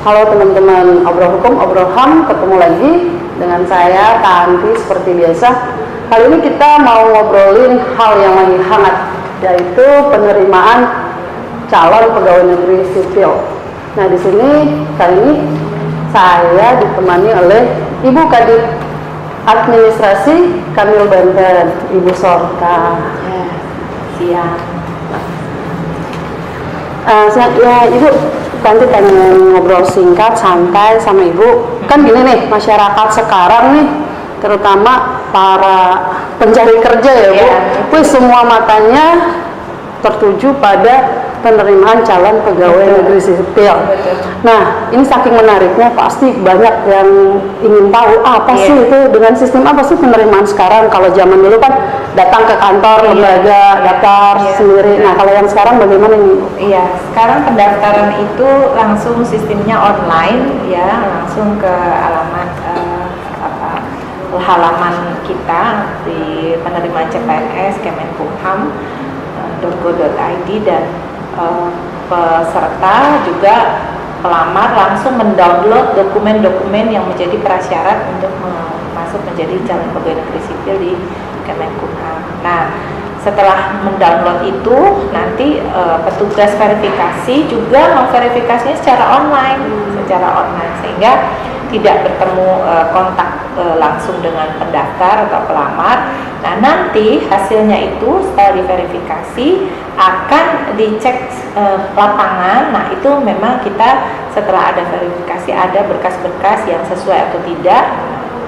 Halo teman-teman Obrol Hukum, Obrol HAM, ketemu lagi dengan saya Kak Anti seperti biasa. Kali ini kita mau ngobrolin hal yang lagi hangat, yaitu penerimaan calon pegawai negeri sipil. Nah, di sini kali ini saya ditemani oleh Ibu Kadit Administrasi Kanwil Banten, Ibu Sorka. Siap. Ya Ibu, nanti pengen ngobrol singkat, santai sama Ibu. Kan gini nih, masyarakat sekarang nih, terutama para pencari kerja ya Bu, semua matanya tertuju pada penerimaan calon pegawai negeri sipil. Nah, ini saking menariknya, pasti banyak yang ingin tahu apa sih itu, dengan sistem apa sih penerimaan sekarang. Kalau zaman dulu kan datang ke kantor lembaga daftar sendiri. Nah, kalau yang sekarang bagaimana nih? Iya, sekarang pendaftaran itu langsung sistemnya online ya, langsung ke alamat halaman kita di penerimaan CPNS kemenkumham.go.id, dan peserta juga pelamar langsung mendownload dokumen-dokumen yang menjadi prasyarat untuk masuk menjadi calon pegawai negeri sipil di Kemenkumham. Nah, setelah mendownload itu nanti petugas verifikasi juga memverifikasinya secara online, sehingga tidak bertemu kontak langsung dengan pendaftar atau pelamar. Nah, nanti hasilnya itu setelah diverifikasi akan dicek lapangan. Nah, itu memang kita setelah ada verifikasi, ada berkas-berkas yang sesuai atau tidak,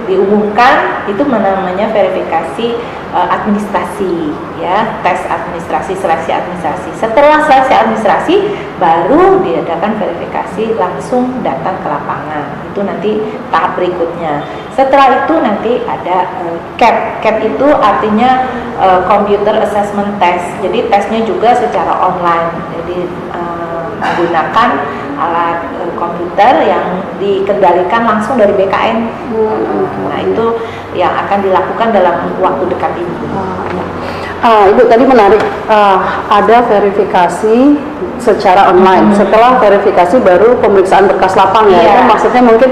diumumkan. Itu namanya verifikasi administrasi ya, tes administrasi, seleksi administrasi. Setelah seleksi administrasi baru diadakan verifikasi, langsung datang ke lapangan. Itu nanti tahap berikutnya. Setelah itu nanti ada CAT. CAT itu artinya Computer Assessment Test. Jadi tesnya juga secara online. Jadi menggunakan alat komputer yang dikendalikan langsung dari BKN. Nah, itu yang akan dilakukan dalam waktu dekat ini. Ibu tadi menarik, ada verifikasi secara online. Setelah verifikasi baru pemeriksaan berkas lapang ya. Itu maksudnya mungkin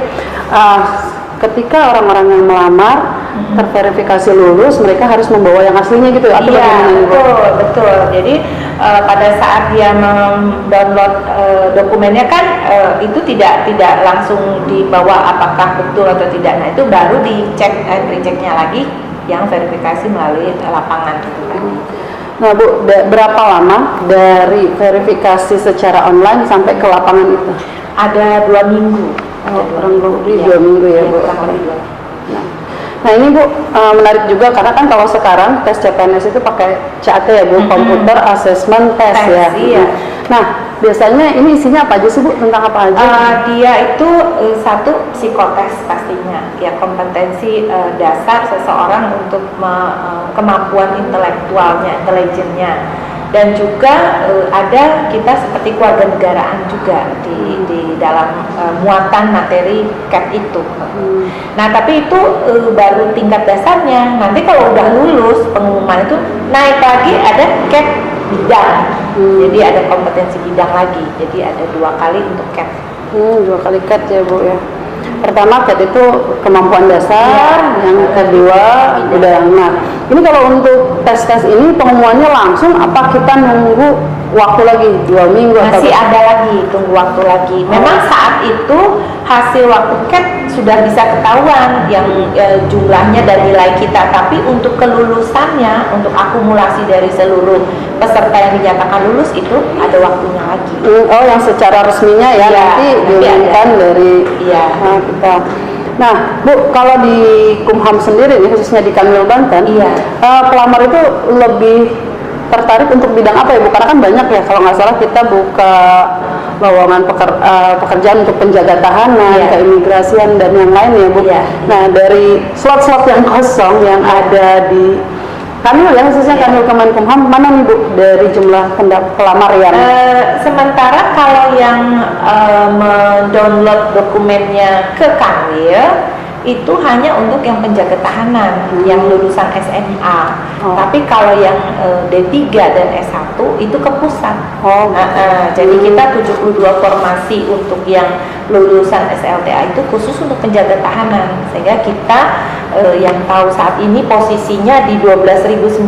ketika orang-orang yang melamar terverifikasi lulus, mereka harus membawa yang aslinya gitu ya? Betul. Jadi pada saat dia mendownload dokumennya kan itu tidak langsung dibawa apakah betul atau tidak. Nah, itu baru dicek, rechecknya lagi yang verifikasi melalui lapangan itu tadi. Nah Bu, berapa lama dari verifikasi secara online sampai ke lapangan itu? Ada 2 minggu. Kurang lebih 2 minggu ya Bu. Nah ini Bu, menarik juga karena kan kalau sekarang tes CPNS itu pakai CAT ya Bu, Computer Assessment Test ya. Iya. Nah biasanya ini isinya apa aja sih Bu, tentang apa aja? Dia itu satu psikotes pastinya, ya kompetensi dasar seseorang untuk kemampuan intelektualnya, intelijennya, dan juga ada kita seperti keluarga negaraan juga di dalam muatan materi CAT itu. Nah, tapi itu baru tingkat dasarnya. Nanti kalau udah lulus pengumuman itu naik lagi ada CAT bidang. Jadi ada kompetensi bidang lagi. Jadi ada 2 kali untuk CAT. 2 kali CAT ya Bu ya. Pertama CAT itu kemampuan dasar, yang kedua udah. Nah, ini kalau untuk tes ini pengumumannya langsung apa kita nunggu waktu lagi 2 minggu? Masih ada lagi, tunggu waktu lagi. Memang saat itu hasil waktu CAT sudah bisa ketahuan yang jumlahnya dan nilai kita, tapi untuk kelulusannya, untuk akumulasi dari seluruh peserta yang dinyatakan lulus itu ada waktunya lagi. Yang secara resminya ya, nanti diumumkan dari kita. Nah Bu, kalau di Kumham sendiri nih, khususnya di Kanwil Banten, pelamar itu lebih tertarik untuk bidang apa ya Bu? Karena kan banyak ya, kalau nggak salah kita buka lowongan pekerjaan untuk penjaga tahanan, keimigrasian dan yang lain ya Bu. Nah, dari slot-slot yang kosong yang ada di Kanwil ya, khususnya Kanwil Kemenkumham, mana nih Bu dari jumlah pelamar yang? Sementara kalau yang mendownload dokumennya ke Kanwil itu hanya untuk yang penjaga tahanan yang lulusan SMA. Tapi kalau yang D3 dan S1 itu ke pusat. Jadi kita 72 formasi untuk yang lulusan SLTA itu khusus untuk penjaga tahanan, sehingga kita yang tahu saat ini posisinya di 12.900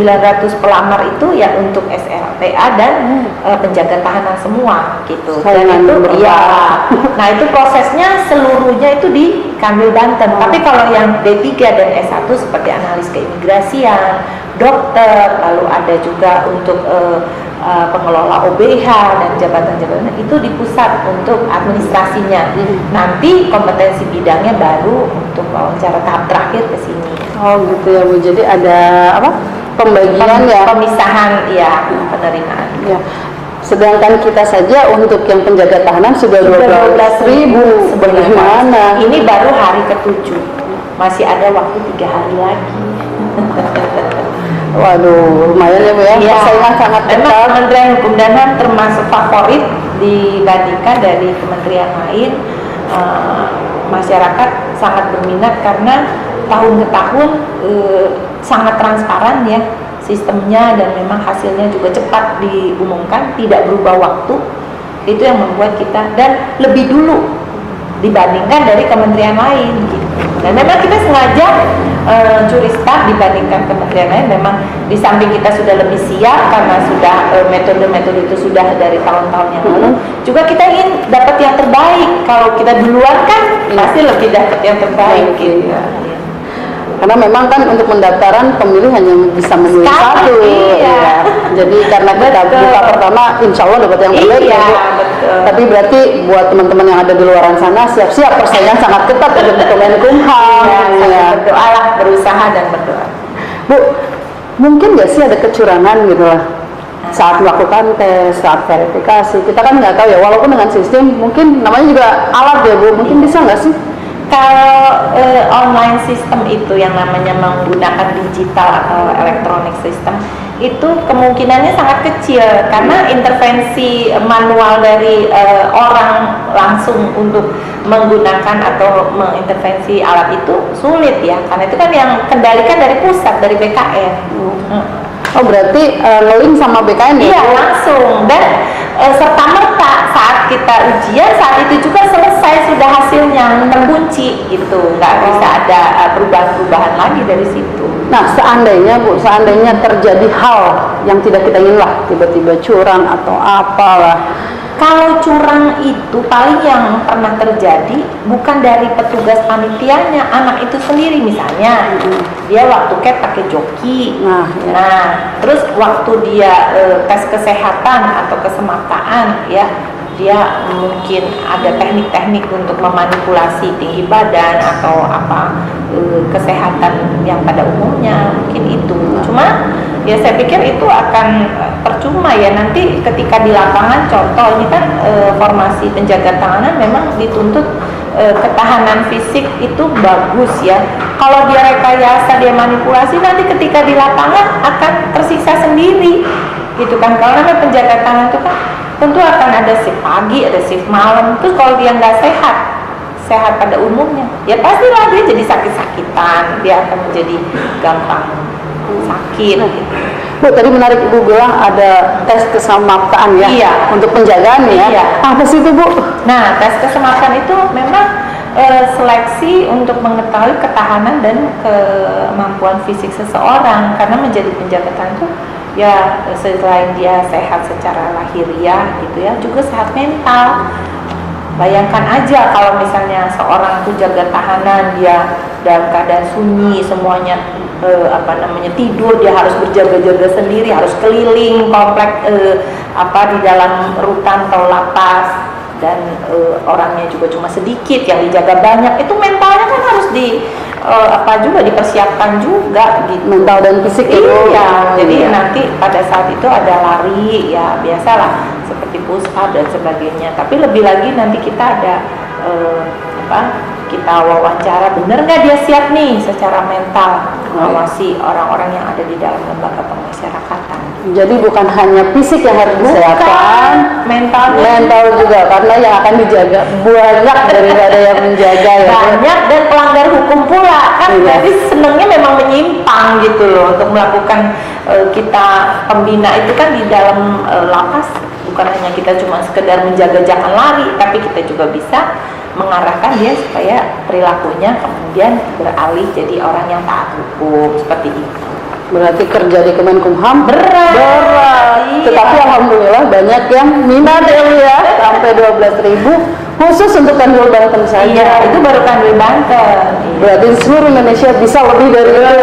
pelamar itu ya untuk SLTA dan penjaga tahanan semua gitu. Dan itu ya, nah itu prosesnya seluruhnya itu di Kanwil Banten. Tapi kalau yang D3 dan S1 seperti analis keimigrasian, dokter, lalu ada juga untuk pengelola OBH dan jabatan-jabatan itu di pusat untuk administrasinya. Nanti kompetensi bidangnya baru untuk wawancara tahap terakhir ke sini. Oh gitu ya Bu. Jadi ada apa? Pembagian ya. Pemisahan ya, penerimaan. Ya. Sedangkan kita saja untuk yang penjaga tahanan sudah 12.000. Bagaimana? Ini baru hari ke-7. Masih ada waktu 3 hari lagi. Waduh, lumayan ya Bu ya. Ya, Persaingan sangat memang ketat. Kementerian Hukum dan HAM termasuk favorit dibandingkan dari kementerian lain. Masyarakat sangat berminat karena tahun ke tahun sangat transparan ya sistemnya, dan memang hasilnya juga cepat diumumkan, tidak berubah waktu. Itu yang membuat kita, dan lebih dulu dibandingkan dari kementerian lain gitu. Dan memang kita sengaja curi start dibandingkan kementerian lain. Memang di samping kita sudah lebih siap karena sudah metode-metode itu sudah dari tahun-tahun yang lalu, juga kita ingin dapat yang terbaik. Kalau kita duluan kan pasti lebih dapat yang terbaik gitu. Karena memang kan untuk pendaftaran pemilih hanya bisa memilih satu. Iya. Jadi karena kita buka pertama, insya Allah dapat yang terbaik. Iya, ya, Bu. betul. Tapi berarti buat teman-teman yang ada di luar sana, siap-siap, persaingan sangat ketat untuk Kemenkumham. Iya, berdoalah, berusaha dan berdoa. Bu, mungkin nggak sih ada kecurangan gitu lah saat melakukan tes, saat verifikasi? Kita kan nggak tahu ya, walaupun dengan sistem, mungkin namanya juga alat ya Bu, mungkin bisa nggak sih? Kalau online system itu yang namanya menggunakan digital atau electronic system itu kemungkinannya sangat kecil, karena intervensi manual dari orang langsung untuk menggunakan atau mengintervensi alat itu sulit ya, karena itu kan yang kendalikan dari pusat, dari BKN. Oh berarti nge-link sama BKN ya? Iya langsung, dan serta-merta saat kita ujian saat itu juga selesai sudah hasilnya terkunci gitu, nggak bisa ada perubahan-perubahan lagi dari situ. Nah seandainya Bu, seandainya terjadi hal yang tidak kita ingin lah, tiba-tiba curang atau apalah. Kalau curang itu paling yang pernah terjadi bukan dari petugas panitianya, anak itu sendiri misalnya. Dia waktu pakai joki. Nah, terus waktu dia tes kesehatan atau kesemakaan ya, dia mungkin ada teknik-teknik untuk memanipulasi tinggi badan atau apa kesehatan yang pada umumnya, mungkin itu. Cuma ya saya pikir itu akan percuma ya, nanti ketika di lapangan, contoh ini kan formasi penjaga tahanan memang dituntut ketahanan fisik itu bagus ya. Kalau dia rekayasa, dia manipulasi, nanti ketika di lapangan akan tersiksa sendiri gitu kan. Kalau namanya penjaga tahanan itu kan tentu akan ada shift pagi, ada shift malam. Terus kalau dia nggak sehat pada umumnya, ya pastilah dia jadi sakit-sakitan, dia akan menjadi gampang sakit. Bu, tadi menarik Ibu bilang ada tes kesemaktaan ya, iya, untuk penjagaan ya. Iya. Apa sih itu Bu? Nah, tes kesemakatan itu memang seleksi untuk mengetahui ketahanan dan kemampuan fisik seseorang, karena menjadi penjaga tahanan itu ya selain dia sehat secara lahiriah gitu ya, juga sehat mental. Bayangkan aja kalau misalnya seorang itu jaga tahanan, dia dalam keadaan sunyi semuanya, tidur, dia harus berjaga-jaga sendiri, harus keliling komplek di dalam rutan atau lapas, dan orangnya juga cuma sedikit, yang dijaga banyak, itu mentalnya kan harus juga dipersiapkan juga gitu. Mental dan fisik itu. Iya, jadi nanti pada saat itu ada lari ya, biasalah seperti push up dan sebagainya. Tapi lebih lagi nanti kita ada kita wawancara, bener nggak dia siap nih secara mental mengawasi orang-orang yang ada di dalam lembaga pemasyarakatan. Jadi bukan hanya fisik yang harus disiapkan, mental juga, karena yang akan dijaga banyak daripada yang menjaga ya. Banyak, dan pelanggar hukum pula kan. Iya. Jadi senangnya memang menyimpang gitu loh untuk melakukan kita pembina itu kan di dalam lapas, bukan hanya kita cuma sekedar menjaga jangan lari, tapi kita juga bisa mengarahkan dia supaya perilakunya kemudian beralih jadi orang yang taat hukum seperti itu. Berarti kerja di Kemenkumham Berat. Iya. Tetapi alhamdulillah banyak yang minat ya, sampai 12.000 khusus untuk Kanwil Banten saja. Iya, itu baru Kanwil Banten. Berarti di seluruh Indonesia bisa lebih dari itu.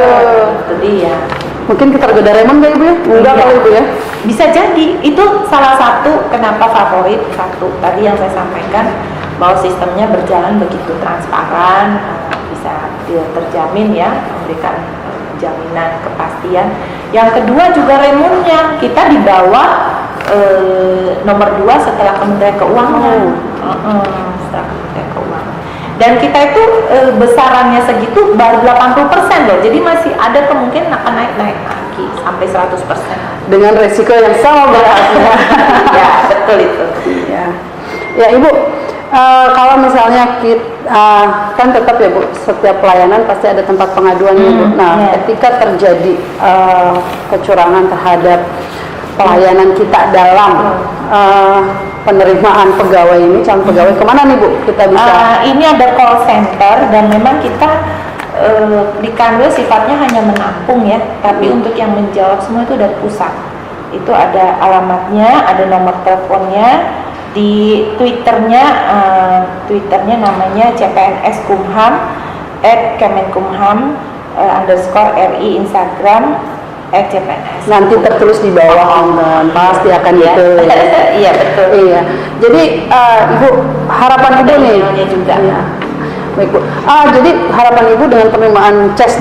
Itu dia. Mungkin kita Tergoda Raymond nggak Ibu ya? Enggak Iya. kali Ibu ya? Bisa jadi, itu salah satu kenapa favorit. Satu, tadi yang saya sampaikan bahwa sistemnya berjalan begitu transparan, bisa terjamin ya, memberikan jaminan kepastian. Yang kedua juga remunnya, kita di bawah nomor 2 setelah Kementerian Keuangan. Setelah Kementerian Keuangan. Dan kita itu besarannya segitu baru 80% loh, jadi masih ada kemungkinan akan naik lagi sampai 100%. Dengan resiko yang sama beratnya. Ya, betul itu. Ya, ya Ibu, kalau misalnya kita kan tetap ya Bu, setiap pelayanan pasti ada tempat pengaduan ya Bu. Nah, ya. ketika terjadi kecurangan terhadap pelayanan kita dalam penerimaan pegawai ini, calon pegawai, kemana nih Bu kita bisa? Ini ada call center dan memang kita di Kanwil sifatnya hanya menampung ya, tapi untuk yang menjawab semua itu dari pusat. Itu ada alamatnya, ada nomor teleponnya, di Twitternya namanya CPNS Kumham @Kemenkumham _RI, Instagram @CPNS. Nanti tertulis di bawah dan pasti akan ya. itu. Iya betul. Iya. Jadi Ibu, harapan Ibu nih. Emailnya juga. Iya. Baik Bu. Jadi harapan Ibu dengan penerimaan tes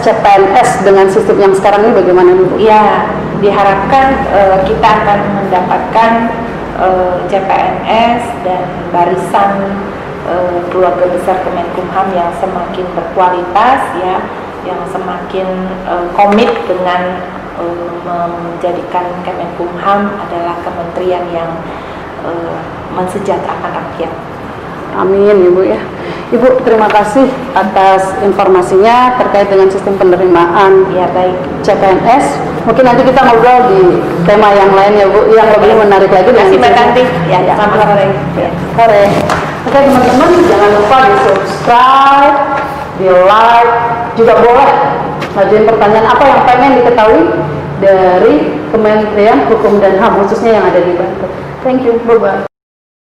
CPNS dengan sistem yang sekarang ini bagaimana nih Bu? Ya, diharapkan kita akan mendapatkan CPNS dan barisan keluarga besar Kemenkumham yang semakin berkualitas ya, yang semakin komit dengan menjadikan Kemenkumham adalah kementerian yang mensejahterakan rakyat. Amin Ibu ya. Ibu terima kasih atas informasinya terkait dengan sistem penerimaan Ya baik. CPNS. Mungkin nanti kita ngobrol di tema yang lain ya Bu, yang lebih menarik lagi. Terima kasih Mbak sistem- Tanti. Ya, selamat sore. Ya, sore. Oke teman-teman, jangan lupa di subscribe, di like, juga boleh ngajuin pertanyaan apa yang pengen diketahui dari Kementerian Hukum dan HAM khususnya yang ada di Banten. Thank you, bye-bye.